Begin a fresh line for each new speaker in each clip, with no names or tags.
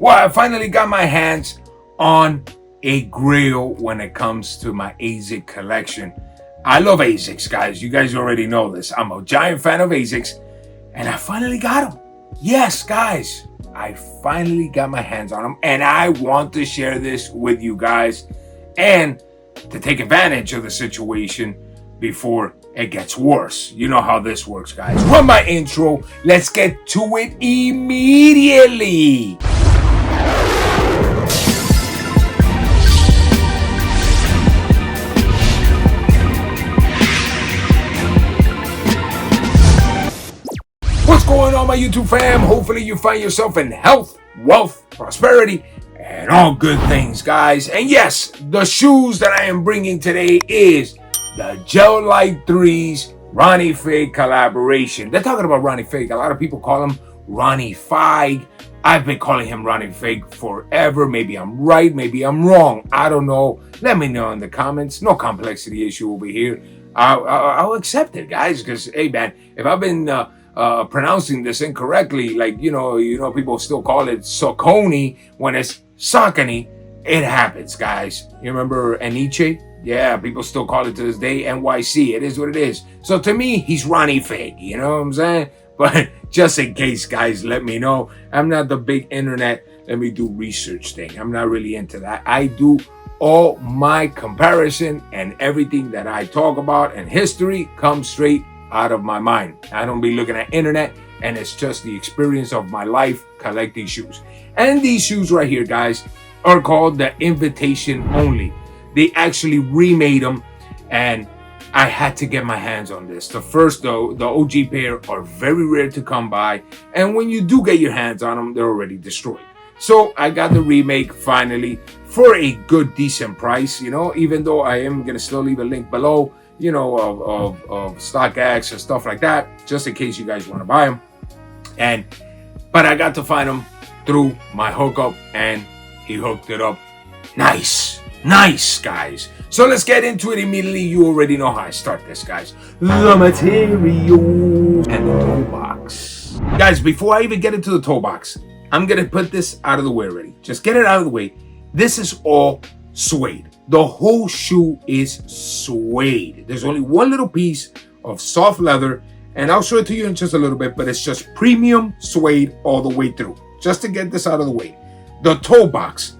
Well, I finally got my hands on a grail when it comes to my Asics collection. I love Asics, guys. You guys already know this. I'm a giant fan of Asics, and I finally got them. Yes, guys, I finally got my hands on them, and I want to share this with you guys and to take advantage of the situation before it gets worse. You know how this works, guys. Run my intro. Let's get to it immediately. What's going on, my YouTube fam? Hopefully you find yourself in health, wealth, prosperity, and all good things, guys. And yes, the shoes that I am bringing today is the Gel Lyte 3's Ronnie Fieg collaboration. They're talking about Ronnie Fieg. A lot of people call him Ronnie Fieg. I've been calling him Ronnie Fieg forever. Maybe I'm right, maybe I'm wrong. I don't know. Let me know in the comments. No complexity issue over here. I'll accept it, guys, because, hey, man, if I've been pronouncing this incorrectly, like, you know, people still call it Saucony when it's Saucony. It happens, guys. You remember Aniche? Yeah, people still call it to this day NYC. It is what it is. So to me, he's Ronnie Fieg. You know what I'm saying? But just in case, guys, let me know. I'm not the big internet, let me do research thing. I'm not really into that. I do all my comparison, and everything that I talk about and history comes straight out of my mind. I don't be looking at internet, and it's just the experience of my life collecting shoes. And these shoes right here, guys, are called the Invitation Only. They actually remade them, and I had to get my hands on this. The first, though, the OG pair are very rare to come by, and when you do get your hands on them, they're already destroyed. So I got the remake finally for a good, decent price, you know, even though I am going to still leave a link below, you know, of StockX and stuff like that, just in case you guys want to buy them. But I got to find them through my hookup, and he hooked it up. Nice, guys. So let's get into it immediately. You already know how I start this, guys. The material and the toe box. Guys, before I even get into the toe box, I'm going to put this out of the way already. Just get it out of the way. This is all suede. The whole shoe is suede. There's only one little piece of soft leather, and I'll show it to you in just a little bit, but it's just premium suede all the way through. Just to get this out of the way. The toe box.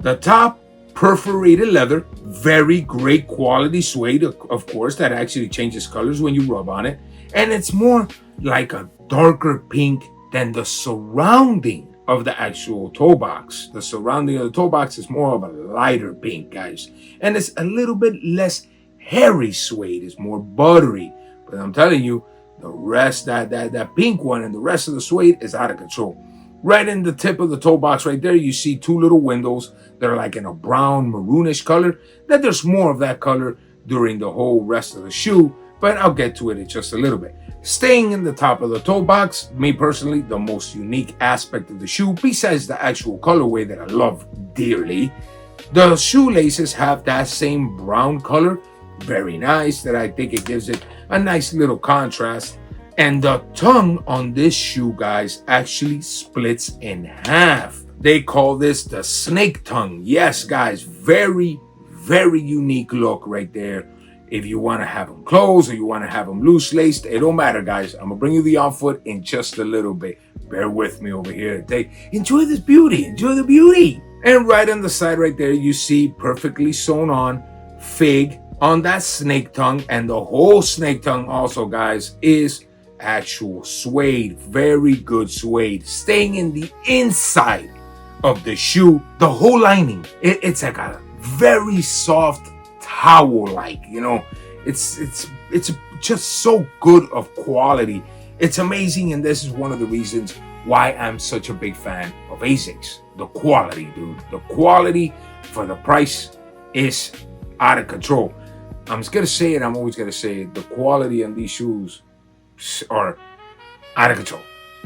The top, perforated leather, very great quality suede, of course, that actually changes colors when you rub on it. And it's more like a darker pink than the surrounding of the actual toe box. The surrounding of the toe box is more of a lighter pink, guys. And it's a little bit less hairy suede. It's more buttery. But I'm telling you, the rest, that pink one and the rest of the suede is out of control. Right in the tip of the toe box right there, you see two little windows that are like in a brown maroonish color. That there's more of that color during the whole rest of the shoe, but I'll get to it in just a little bit. Staying in the top of the toe box, me personally, the most unique aspect of the shoe, besides the actual colorway that I love dearly, the shoelaces have that same brown color. Very nice, that I think it gives it a nice little contrast. And the tongue on this shoe, guys, actually splits in half. They call this the snake tongue. Yes, guys, very, very unique look right there. If you want to have them closed or you want to have them loose laced, it don't matter, guys. I'm going to bring you the on foot in just a little bit. Bear with me over here. Enjoy this beauty. Enjoy the beauty. And right on the side right there, you see perfectly sewn on Fieg on that snake tongue. And the whole snake tongue also, guys, is actual suede. Very good suede. Staying in the inside of the shoe. The whole lining, it's like a very soft towel-like, you know. It's just so good of quality. It's amazing, and this is one of the reasons why I'm such a big fan of Asics. The quality, dude. The quality for the price is out of control. I'm just gonna say it. I'm always gonna say it. The quality on these shoes are out of control.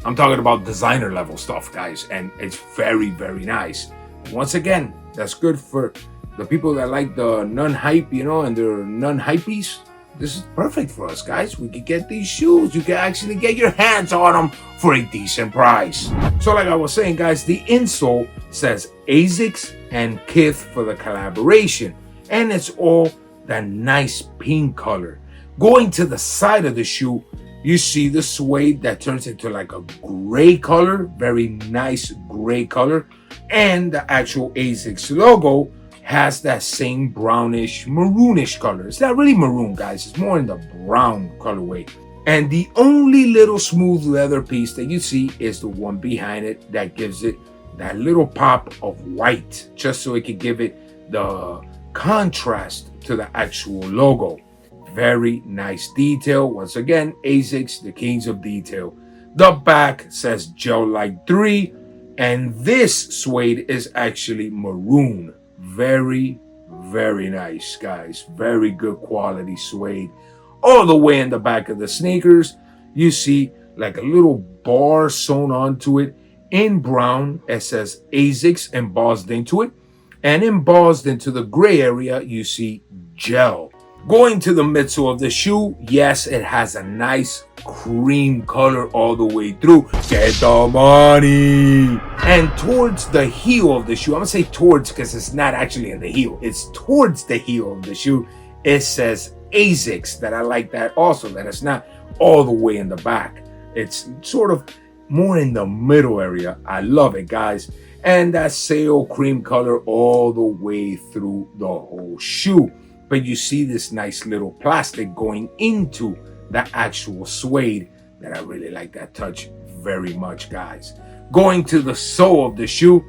I'm talking about designer level stuff, guys, and it's very, very nice. Once again, that's good for the people that like the non-hype, you know, and they're non-hypees. this is perfect for us, guys. We could get these shoes. You can actually get your hands on them for a decent price. So like I was saying, guys, the insole says Asics and Kith for the collaboration. And it's all that nice pink color. Going to the side of the shoe, you see the suede that turns into like a gray color, very nice gray color. And the actual Asics logo has that same brownish, maroonish color. It's not really maroon, guys. It's more in the brown colorway. And the only little smooth leather piece that you see is the one behind it that gives it that little pop of white, just so it could give it the contrast to the actual logo. Very nice detail. Once again, Asics, the kings of detail. The back says Gel Lyte 3, and this suede is actually maroon. Very, very nice, guys. Very good quality suede. All the way in the back of the sneakers, you see like a little bar sewn onto it in brown. It says Asics embossed into it. And embossed into the gray area, you see gel. Going to the midsole of the shoe, yes, it has a nice cream color all the way through. Get the money. And towards the heel of the shoe, I'm gonna say towards because it's not actually in the heel, it's towards the heel of the shoe, it says Asics. That I like that also, that it's not all the way in the back. It's sort of more in the middle area. I love it, guys. And that sail cream color all the way through the whole shoe. But you see this nice little plastic going into the actual suede that I really like that touch very much, guys. Going to the sole of the shoe,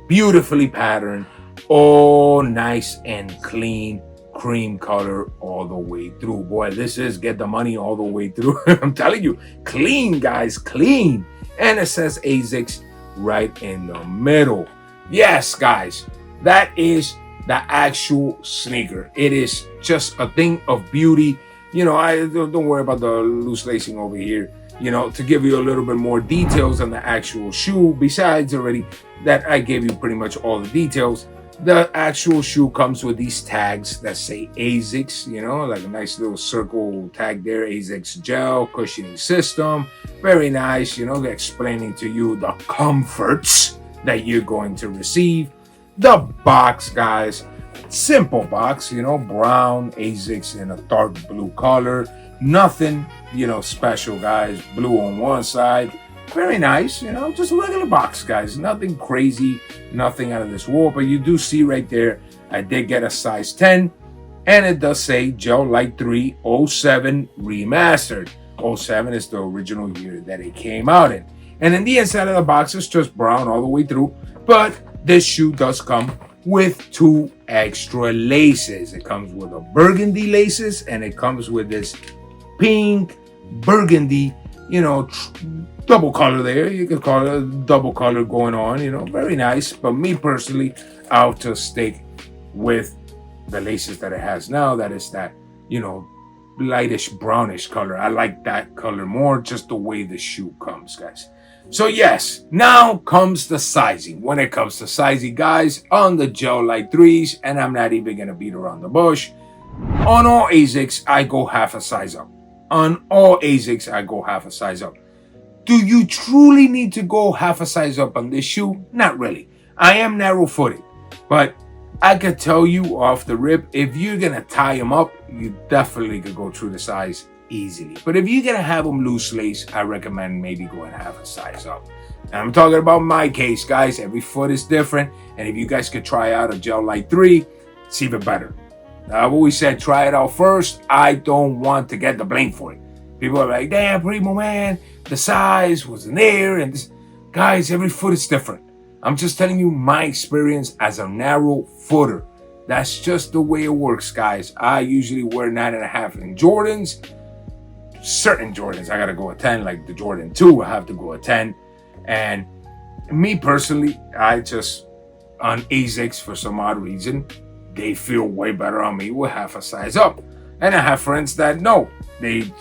beautifully patterned, all nice and clean, cream color all the way through. Boy, this is get the money all the way through. I'm telling you, clean, guys, clean. And it says Asics right in the middle. Yes, guys, that is the actual sneaker. It is just a thing of beauty. You know, I don't worry about the loose lacing over here. You know, to give you a little bit more details on the actual shoe, besides already that I gave you pretty much all the details. The actual shoe comes with these tags that say Asics, you know, like a nice little circle tag there, Asics gel, cushioning system. Very nice, you know, explaining to you the comforts that you're going to receive. The box, guys, simple box, you know, brown Asics in a dark blue color. Nothing, you know, special, guys. Blue on one side. Very nice, you know, just a regular box, guys. Nothing crazy, nothing out of this world. But you do see right there, I did get a size 10. And it does say Gel Lyte 3 07 Remastered. 07 is the original year that it came out in. And in the inside of the box, it's just brown all the way through. But this shoe does come with 2 extra laces. It comes with a burgundy laces, and it comes with this pink burgundy, you know, double color there. You could call it a double color going on, you know, very nice. But me personally, I'll just stick with the laces that it has now. That is that, you know, lightish brownish color. I like that color more, just the way the shoe comes, guys. So yes, now comes the sizing. When it comes to sizing, guys, on the Gel Lyte 3s, and I'm not even gonna beat around the bush, on all Asics, I go half a size up. On all Asics, I go half a size up. Do you truly need to go half a size up on this shoe? Not really. I am narrow-footed, but I could tell you off the rip, if you're gonna tie them up, you definitely could go through the size easily. But if you're gonna have them loose lace, I recommend maybe going half a size up. And I'm talking about my case, guys. Every foot is different, and if you guys could try out a Gel Lyte 3, it's even better. I've always said try it out first. I don't want to get the blame for it. People are like, damn, Primo, man, the size wasn't there. And this. Guys, every foot is different. I'm just telling you my experience as a narrow footer. That's just the way it works, guys. I usually wear 9.5 in Jordans. Certain Jordans, I gotta go a 10, like the Jordan 2, I have to go a 10. And me personally, I just, on Asics, for some odd reason, they feel way better on me with half a size up. And I have friends that no, they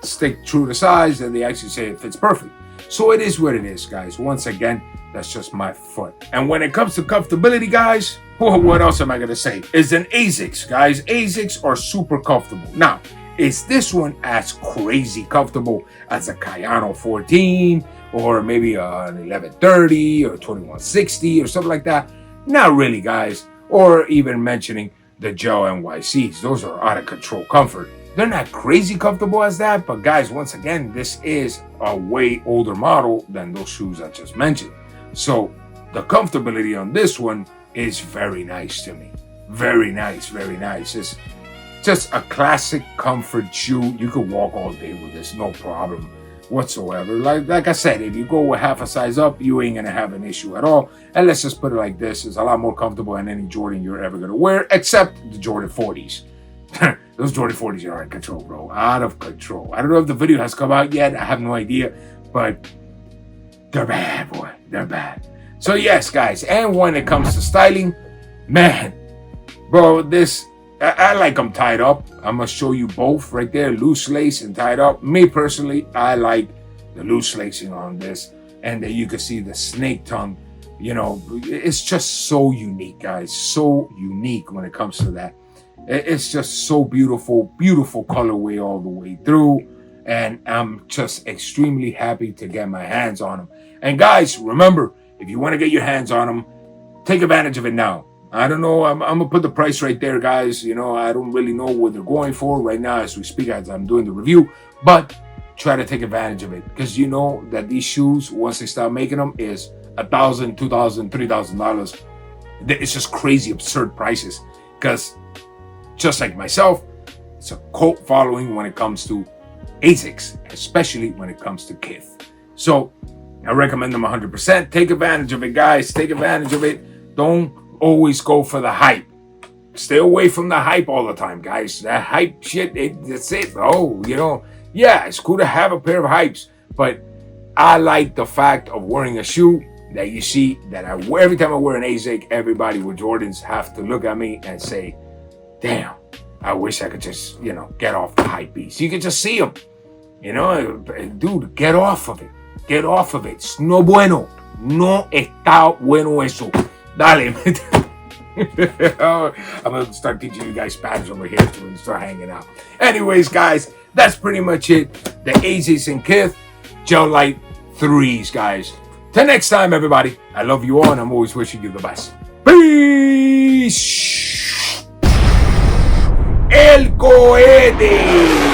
stick true to size and they actually say it fits perfect. So it is what it is, guys. Once again, that's just my foot. And when it comes to comfortability, guys, well, what else am I gonna say? It's an Asics, guys. Asics are super comfortable. Now, is this one as crazy comfortable as a Cayano 14 or maybe an 1130 or 2160 or something like that? Not really, guys. Or even mentioning the Gel NYCs. Those are out of control comfort. They're not crazy comfortable as that, but guys, once again, this is a way older model than those shoes I just mentioned. So the comfortability on this one is very nice to me. Very nice, very nice. It's just a classic comfort shoe. You could walk all day with this, no problem whatsoever. Like I said, if you go with half a size up, you ain't gonna have an issue at all. And let's just put it like this: it's a lot more comfortable than any Jordan you're ever gonna wear, except the Jordan 40s. Those Jordan 40s are out of control, bro. Out of control. I don't know if the video has come out yet. I have no idea, but they're bad, boy. They're bad. So yes, guys, and when it comes to styling, man, bro, I like them tied up. I'm gonna show you both right there, loose lace and tied up. Me personally, I like the loose lacing on this, and then you can see the snake tongue. You know, it's just so unique, guys. So unique when it comes to that. It's just so beautiful, beautiful colorway all the way through, and I'm just extremely happy to get my hands on them. And guys, remember, if you want to get your hands on them, take advantage of it now. I don't know. I'm gonna put the price right there, guys. You know, I don't really know what they're going for right now as we speak, as I'm doing the review. But try to take advantage of it, because you know that these shoes, once they start making them, is $1,000, $2,000, $3,000. It's just crazy, absurd prices. Because just like myself, it's a cult following when it comes to Asics, especially when it comes to Kith. So I recommend them 100%. Take advantage of it, guys. Take advantage of it. Don't always go for the hype. Stay away from the hype all the time, guys. That hype shit, that's it. Oh, you know, yeah, it's cool to have a pair of hypes, but I like the fact of wearing a shoe that you see that I wear every time I wear an Asics. Everybody with Jordans have to look at me and say, damn, I wish I could just, you know, get off the hype beast. You can just see them, you know, dude, get off of it. Get off of it. It's no bueno. No está bueno eso. Dale. I'm going to start teaching you guys Spanish over here too and start hanging out. Anyways, guys, that's pretty much it. The Asics and Kith Gel Lyte 3s, guys. Till next time, everybody. I love you all, and I'm always wishing you the best. Peace. El cohete.